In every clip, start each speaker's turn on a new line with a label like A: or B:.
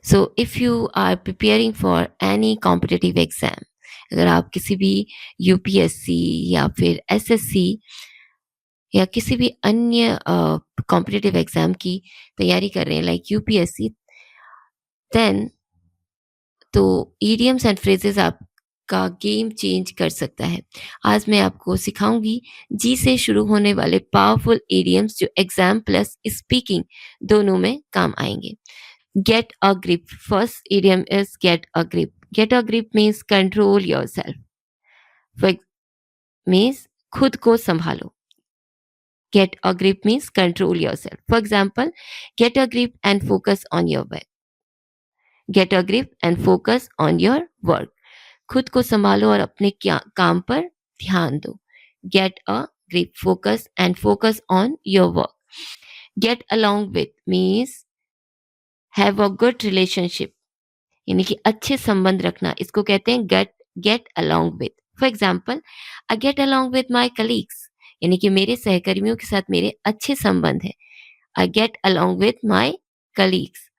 A: So if you are preparing for any competitive exam, अगर आप किसी भी यूपीएससी या फिर एसएससी या किसी भी अन्य कॉम्पिटिटिव एग्ज़ाम की तैयारी कर रहे हैं लाइक यूपीएससी, देन तो इडियम्स एंड फ्रेजेस आपका गेम चेंज कर सकता है। आज मैं आपको सिखाऊंगी जी से शुरू होने वाले पावरफुल इडियम्स जो एग्जाम प्लस स्पीकिंग दोनों में काम आएंगे। Gate a grip, first idiom is get a grip. Gate a grip means control your self, means खुद को संभालो। Gate a grip means control your self. For example, gate a grip and focus on your work. Gate a grip and focus on your work. खुद को संभालो और अपने क्या काम पर ध्यान दो। Get a grip, focus and focus on your work. Get along with means have a good relationship, यानी कि अच्छे संबंध रखना, इसको कहते हैं get get along with. For example, I get along with my colleagues, यानी कि मेरे सहकर्मियों के साथ मेरे अच्छे संबंध है। I get along with my colleagues.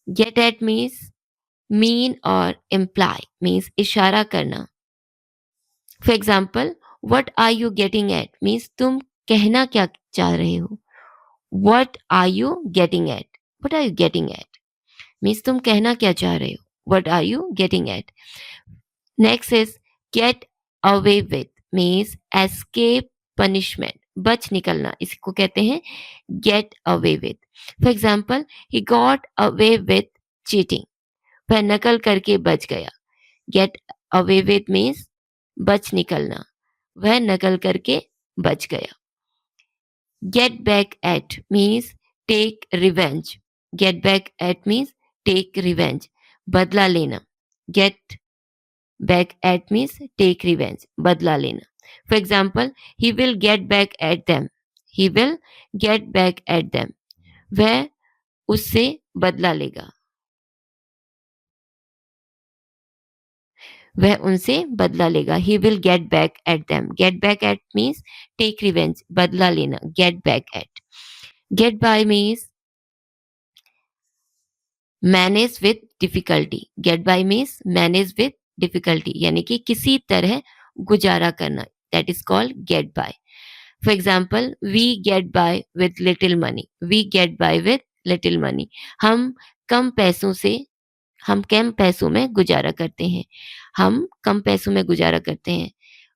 A: Get at means mean और इम्प्लाई, मीन्स इशारा करना। For example, what are you getting at means तुम कहना क्या चाह रहे हो। What are you getting at, what are you getting at means तुम कहना क्या चाह रहे हो। What are you getting at. Next is get away with means escape punishment, बच निकलना, इसको कहते हैं get away with. For example, he got away with cheating, वह नकल करके बच गया। गेट अवे विथ मीन्स बच निकलना, वह नकल करके बच गया। Get back at means take revenge. Get back at means take revenge, बदला लेना। Get back at means take revenge, बदला लेना। For example, he will get back at them. He will get back at them, वह उससे बदला लेगा, वह उनसे बदला लेगा। He will get back at them. Get back at means take revenge, बदला लेना। Get back at. Get by means manage with difficulty. Get by means manage with difficulty, यानी कि किसी तरह गुजारा करना, that is called get by. For example, we get by with little money. We get by with little money, हम कम पैसों से, हम कम पैसों में गुजारा करते हैं। हम कम पैसों में गुजारा करते हैं।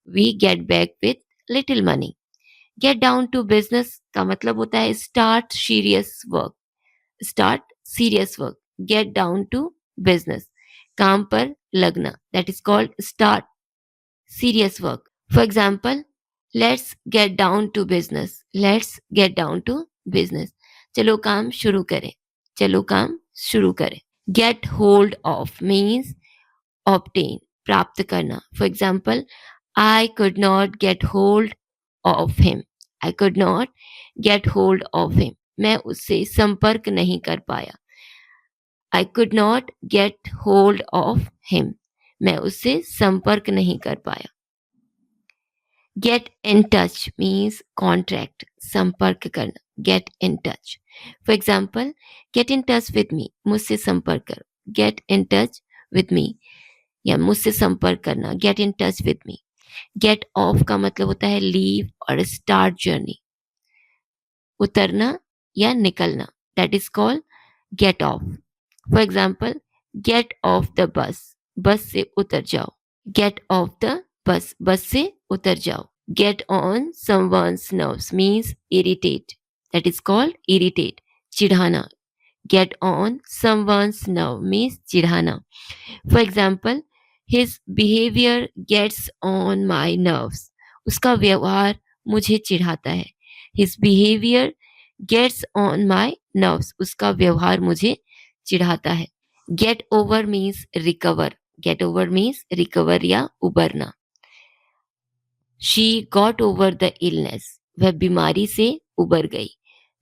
A: We get back with little money. Get down to business का मतलब होता है start serious work. Start serious work. Get down to business, काम पर लगना, that is called start serious work. For example, let's get down to business. Let's get down to business, चलो काम शुरू करें, चलो काम शुरू करें। Get hold of means obtain, प्राप्त करना। For example, I could not get hold of him. I could not get hold of him, मैं उससे संपर्क नहीं कर पाया। I could not get hold of him, मैं उससे संपर्क नहीं कर पाया। Get in touch means contract, संपर्क करना। Get in touch. For example, get in touch with me, मुझसे संपर्क करो। Get in touch with me, या मुझसे संपर्क करना। Get in touch with me. Get off का मतलब होता है लीव और स्टार्ट जर्नी, उतरना या निकलना, that is called get off. For example, get off the bus, bus से उतर जाओ। Gate off the bus, bus से उतर जाओ। Get on someone's nerves means irritate, that is called irritate, चिढ़ाना। Get on someone's nerve means चिढ़ाना। For example, his behaviour gets on my nerves, उसका व्यवहार मुझे चिढ़ाता है। His behaviour gets on my nerves, उसका व्यवहार मुझे चिढ़ाता है। Get over means recover. Get over means recover या उबरना। She got over the illness, वह बीमारी से उबर गई।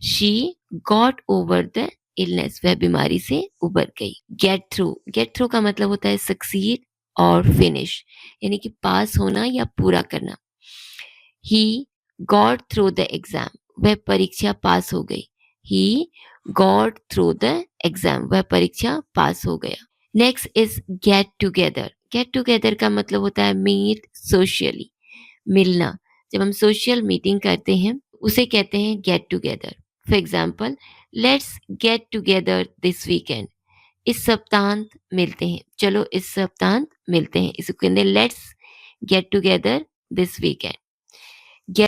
A: She got over the illness, वह बीमारी से उबर गई। गेट थ्रू, गेट थ्रू का मतलब होता है सक्सीड और फिनिश, यानी कि पास होना या पूरा करना। He got through the exam, वह परीक्षा पास हो गई। He got through the exam, वह परीक्षा पास हो गया। Next is get together. Get together का मतलब होता है मीट सोशली, मिलना। जब हम सोशल मीटिंग करते हैं उसे कहते हैं get together. For example, let's get together this weekend. इस सप्तांत मिलते हैं, चलो इस सप्तांत मिलते हैं, इसको कहते हैं let's get together this weekend.